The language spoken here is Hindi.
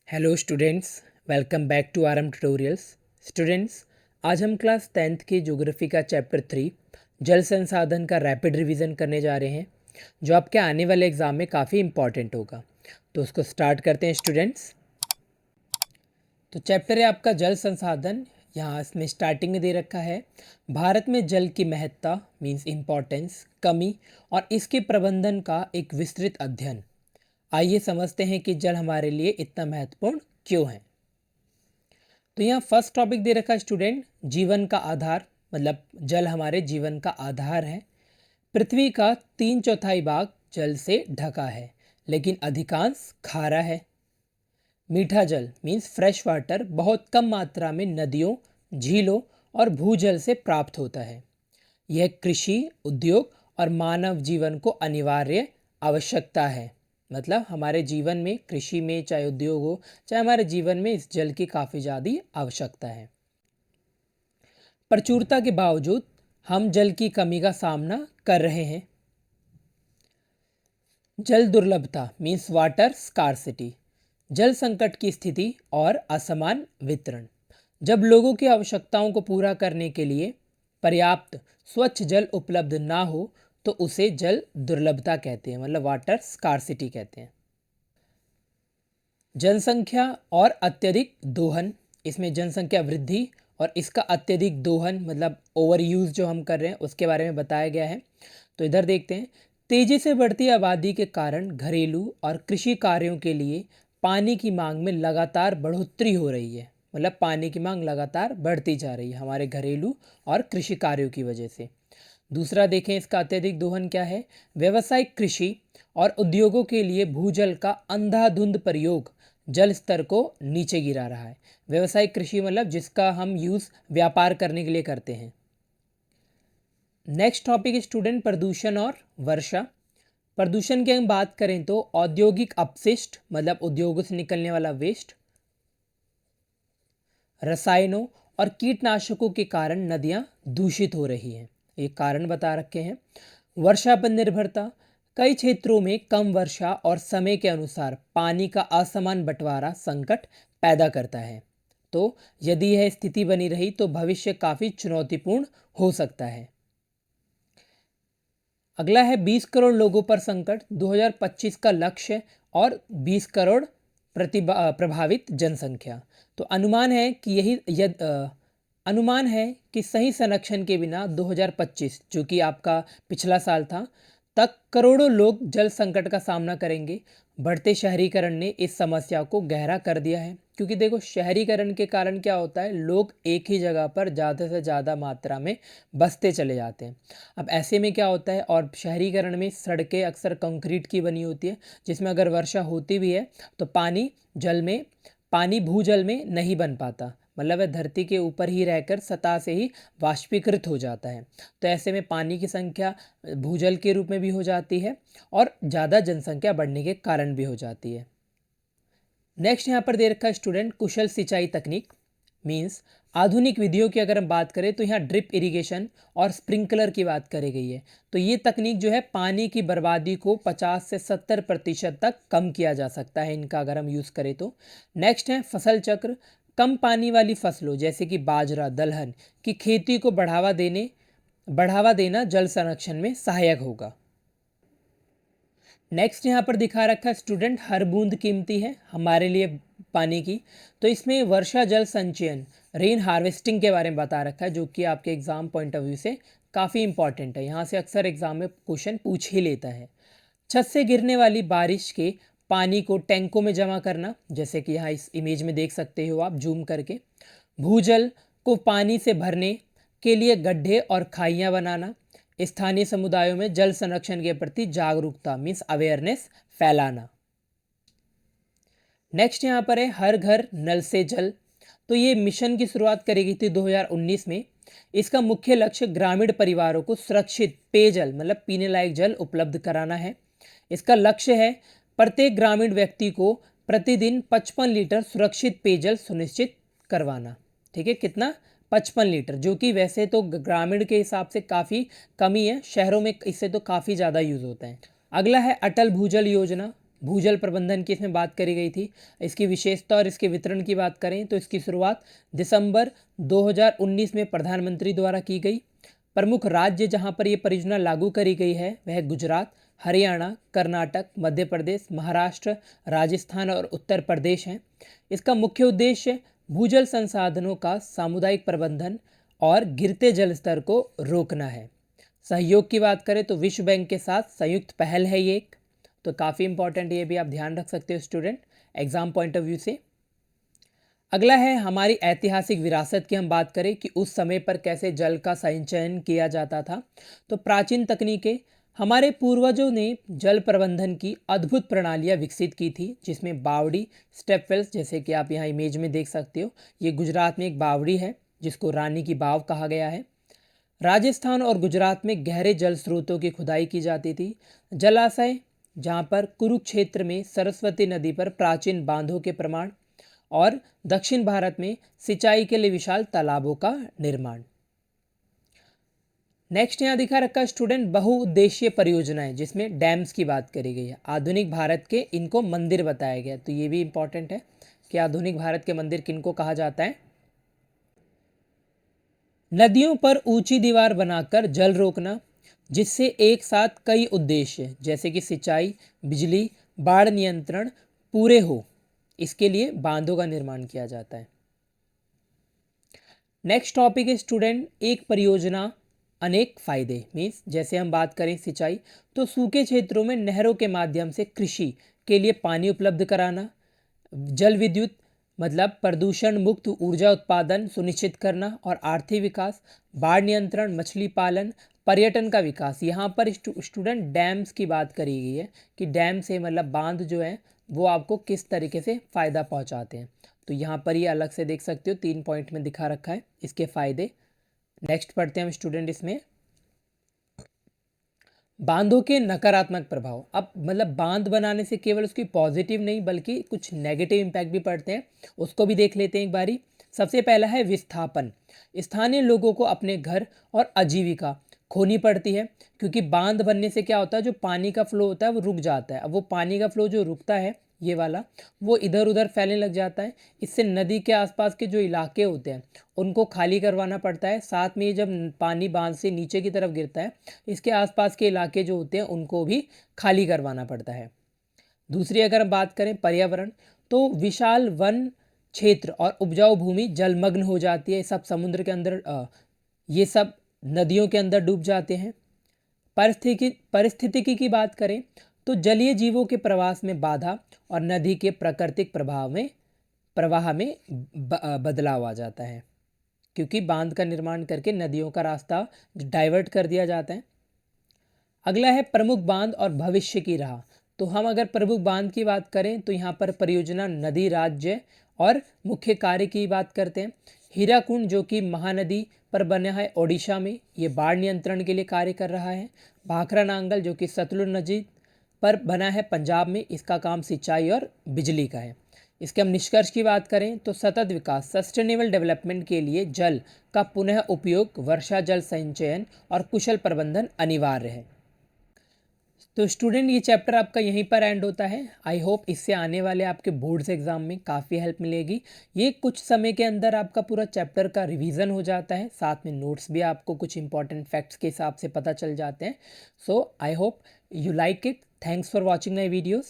Hello students, welcome back to RM tutorials. Students, आज हम क्लास 10th की ज्योग्राफी का चैप्टर 3 जल संसाधन का रैपिड रिवीजन करने जा रहे हैं, जो आपके आने वाले एग्ज़ाम में काफ़ी इम्पॉर्टेंट होगा। तो उसको स्टार्ट करते हैं स्टूडेंट्स। तो चैप्टर है आपका जल संसाधन। यहाँ इसमें स्टार्टिंग में दे रखा है भारत में जल की महत्ता मीन्स इम्पॉर्टेंस, कमी और इसके प्रबंधन का एक विस्तृत अध्ययन। आइए समझते हैं कि जल हमारे लिए इतना महत्वपूर्ण क्यों है। तो यहाँ फर्स्ट टॉपिक दे रखा है स्टूडेंट, जीवन का आधार, मतलब जल हमारे जीवन का आधार है। पृथ्वी का 3/4 भाग जल से ढका है, लेकिन अधिकांश खारा है। मीठा जल मीन्स फ्रेश वाटर बहुत कम मात्रा में नदियों, झीलों और भूजल से प्राप्त होता है। यह कृषि, उद्योग और मानव जीवन को अनिवार्य आवश्यकता है। मतलब हमारे जीवन में, कृषि में, चाहे उद्योग हो, चाहे हमारे जीवन में इस जल की काफ़ी ज़्यादा आवश्यकता है। प्रचुरता के बावजूद हम जल की कमी का सामना कर रहे हैं। जल दुर्लभता मीन्स वाटर स्कार्सिटी, जल संकट की स्थिति और असमान वितरण। जब लोगों की आवश्यकताओं को पूरा करने के लिए पर्याप्त स्वच्छ जल उपलब्ध ना हो तो उसे जल दुर्लभता कहते हैं, मतलब वाटर स्कार्सिटी कहते हैं। जनसंख्या और अत्यधिक दोहन, इसमें जनसंख्या वृद्धि और इसका अत्यधिक दोहन मतलब ओवर यूज जो हम कर रहे हैं उसके बारे में बताया गया है। तो इधर देखते हैं, तेजी से बढ़ती आबादी के कारण घरेलू और कृषि कार्यों के लिए पानी की मांग में लगातार बढ़ोतरी हो रही है। मतलब पानी की मांग लगातार बढ़ती जा रही है हमारे घरेलू और कृषि कार्यों की वजह से। दूसरा देखें, इसका अत्यधिक दोहन क्या है, व्यावसायिक कृषि और उद्योगों के लिए भूजल का अंधाधुंध प्रयोग जल स्तर को नीचे गिरा रहा है। व्यावसायिक कृषि मतलब जिसका हम यूज़ व्यापार करने के लिए करते हैं। नेक्स्ट टॉपिक स्टूडेंट, प्रदूषण और वर्षा। प्रदूषण की हम बात करें तो औद्योगिक अपशिष्ट मतलब उद्योगों से निकलने वाला वेस्ट, रसायनों और कीटनाशकों के कारण नदियां दूषित हो रही हैं। ये कारण बता रखे हैं। वर्षा पर निर्भरता, कई क्षेत्रों में कम वर्षा और समय के अनुसार पानी का असमान बंटवारा संकट पैदा करता है। तो यदि यह स्थिति बनी रही तो भविष्य काफ़ी चुनौतीपूर्ण हो सकता है। अगला है 20 करोड़ लोगों पर संकट, 2025 का लक्ष्य और 20 करोड़ प्रभावित जनसंख्या। तो अनुमान है कि सही संरक्षण के बिना 2025, जो कि आपका पिछला साल था, तक करोड़ों लोग जल संकट का सामना करेंगे। बढ़ते शहरीकरण ने इस समस्या को गहरा कर दिया है, क्योंकि देखो शहरीकरण के कारण क्या होता है, लोग एक ही जगह पर ज़्यादा से ज़्यादा मात्रा में बसते चले जाते हैं। अब ऐसे में क्या होता है, और शहरीकरण में सड़कें अक्सर कंक्रीट की बनी होती है, जिसमें अगर वर्षा होती भी है तो पानी भूजल में नहीं बन पाता, मतलब वह धरती के ऊपर ही रहकर सतह से ही वाष्पीकृत हो जाता है। तो ऐसे में पानी की संख्या भूजल के रूप में भी हो जाती है और ज़्यादा जनसंख्या बढ़ने के कारण भी हो जाती है। नेक्स्ट यहाँ पर दे रखा है स्टूडेंट, कुशल सिंचाई तकनीक मीन्स आधुनिक विधियों की अगर हम बात करें तो यहाँ ड्रिप इरिगेशन और स्प्रिंकलर की बात करी गई है। तो ये तकनीक जो है पानी की बर्बादी को 50 से 70% तक कम किया जा सकता है इनका अगर हम यूज़ करें तो। नेक्स्ट है फसल चक्र, कम पानी वाली फसलों जैसे कि बाजरा, दलहन की खेती को बढ़ावा देना जल संरक्षण में सहायक होगा। नेक्स्ट यहाँ पर दिखा रखा है स्टूडेंट, हर बूंद कीमती है हमारे लिए पानी की। तो इसमें वर्षा जल संचयन, रेन हार्वेस्टिंग के बारे में बता रखा है, जो कि आपके एग्जाम पॉइंट ऑफ व्यू से काफ़ी इंपॉर्टेंट है। यहाँ से अक्सर एग्जाम में क्वेश्चन पूछ ही लेता है। छत से गिरने वाली बारिश के पानी को टैंकों में जमा करना, जैसे कि यहाँ इस इमेज में देख सकते हो आप जूम करके। भूजल को पानी से भरने के लिए गड्ढे और खाइयाँ बनाना। स्थानीय समुदायों में जल संरक्षण के प्रति जागरूकता मीन्स अवेयरनेस फैलाना। नेक्स्ट यहाँ पर है हर घर नल से जल। तो ये मिशन की शुरुआत करी गई थी 2019 में। इसका मुख्य लक्ष्य ग्रामीण परिवारों को सुरक्षित पेयजल मतलब पीने लायक जल उपलब्ध कराना है। इसका लक्ष्य है प्रत्येक ग्रामीण व्यक्ति को प्रतिदिन 55 लीटर सुरक्षित पेयजल सुनिश्चित करवाना। ठीक है, कितना? 55 लीटर, जो कि वैसे तो ग्रामीण के हिसाब से काफ़ी कमी है, शहरों में इससे तो काफ़ी ज़्यादा यूज़ होता है। अगला है अटल भूजल योजना, भूजल प्रबंधन की इसमें बात करी गई थी। इसकी विशेषता और इसके वितरण की बात करें तो इसकी शुरुआत दिसंबर 2019 में प्रधानमंत्री द्वारा की गई। प्रमुख राज्य जहां पर ये परियोजना लागू करी गई है वह गुजरात, हरियाणा, कर्नाटक, मध्य प्रदेश, महाराष्ट्र, राजस्थान और उत्तर प्रदेश हैं। इसका मुख्य उद्देश्य भूजल संसाधनों का सामुदायिक प्रबंधन और गिरते जल स्तर को रोकना है। सहयोग की बात करें तो विश्व बैंक के साथ संयुक्त पहल है ये एक, तो काफ़ी इंपॉर्टेंट, ये भी आप ध्यान रख सकते हो student exam point of view से। अगला है हमारी ऐतिहासिक विरासत की हम बात करें कि उस समय पर कैसे जल का संचयन किया जाता था। तो प्राचीन तकनीकें, हमारे पूर्वजों ने जल प्रबंधन की अद्भुत प्रणालियाँ विकसित की थी, जिसमें बावड़ी, स्टेपवेल्स, जैसे कि आप यहाँ इमेज में देख सकते हो, ये गुजरात में एक बावड़ी है जिसको रानी की बाव कहा गया है। राजस्थान और गुजरात में गहरे जल स्रोतों की खुदाई की जाती थी। जलाशय, जहाँ पर कुरुक्षेत्र में सरस्वती नदी पर प्राचीन बांधों के प्रमाण, और दक्षिण भारत में सिंचाई के लिए विशाल तालाबों का निर्माण। नेक्स्ट यहाँ दिखा रखा स्टूडेंट बहुउद्देशीय परियोजनाएं, जिसमें डैम्स की बात करी गई है। आधुनिक भारत के इनको मंदिर बताया गया, तो ये भी इंपॉर्टेंट है कि आधुनिक भारत के मंदिर किनको कहा जाता है। नदियों पर ऊंची दीवार बनाकर जल रोकना, जिससे एक साथ कई उद्देश्य जैसे कि सिंचाई, बिजली, बाढ़ नियंत्रण पूरे हो, इसके लिए बांधों का निर्माण किया जाता है। नेक्स्ट टॉपिक है स्टूडेंट एक परियोजना अनेक फायदे, मीन्स जैसे हम बात करें सिंचाई, तो सूखे क्षेत्रों में नहरों के माध्यम से कृषि के लिए पानी उपलब्ध कराना। जल विद्युत मतलब प्रदूषण मुक्त ऊर्जा उत्पादन सुनिश्चित करना और आर्थिक विकास। बाढ़ नियंत्रण, मछली पालन, पर्यटन का विकास। यहाँ पर स्टूडेंट डैम्स की बात करी गई है कि डैम से मतलब बांध जो है वो आपको किस तरीके से फ़ायदा पहुँचाते हैं। तो यहाँ पर ये अलग से देख सकते हो, 3 पॉइंट में दिखा रखा है इसके फ़ायदे। नेक्स्ट पढ़ते हैं हम स्टूडेंट इसमें बांधों के नकारात्मक प्रभाव। अब मतलब बांध बनाने से केवल उसकी पॉजिटिव नहीं बल्कि कुछ नेगेटिव इम्पैक्ट भी पड़ते हैं, उसको भी देख लेते हैं एक बारी। सबसे पहला है विस्थापन। स्थानीय लोगों को अपने घर और आजीविका खोनी पड़ती है, क्योंकि बांध बनने से क्या होता है, जो पानी का फ्लो होता है वो रुक जाता है। अब वो पानी का फ्लो जो रुकता है ये वाला, वो इधर उधर फैलने लग जाता है। इससे नदी के आसपास के जो इलाके होते हैं उनको खाली करवाना पड़ता है। साथ में जब पानी बांध से नीचे की तरफ गिरता है, इसके आसपास के इलाके जो होते हैं उनको भी खाली करवाना पड़ता है। दूसरी अगर हम बात करें पर्यावरण, तो विशाल वन क्षेत्र और उपजाऊ भूमि जलमग्न हो जाती है। सब समुद्र के अंदर ये सब नदियों के अंदर डूब जाते हैं। परिस्थितिकी की बात करें तो जलीय जीवों के प्रवास में बाधा और नदी के प्राकृतिक प्रवाह में बदलाव आ जाता है, क्योंकि बांध का निर्माण करके नदियों का रास्ता डाइवर्ट कर दिया जाता है। अगला है प्रमुख बांध और भविष्य की राह। तो हम अगर प्रमुख बांध की बात करें तो यहाँ पर परियोजना नदी, राज्य और मुख्य कार्य की बात करते हैं। हीराकुंड जो कि महानदी पर बना है ओडिशा में, ये बाढ़ नियंत्रण के लिए कार्य कर रहा है। भाखरा नांगल जो कि सतलुज नदी पर बना है पंजाब में, इसका काम सिंचाई और बिजली का है। इसके हम निष्कर्ष की बात करें तो सतत विकास, सस्टेनेबल डेवलपमेंट के लिए जल का पुनः उपयोग, वर्षा जल संचयन और कुशल प्रबंधन अनिवार्य है। तो स्टूडेंट ये चैप्टर आपका यहीं पर एंड होता है। आई होप इससे आने वाले आपके बोर्ड्स एग्जाम में काफ़ी हेल्प मिलेगी। ये कुछ समय के अंदर आपका पूरा चैप्टर का रिवीजन हो जाता है, साथ में नोट्स भी आपको कुछ इंपॉर्टेंट फैक्ट्स के हिसाब से पता चल जाते हैं। So I hope you like it. Thanks for watching my videos.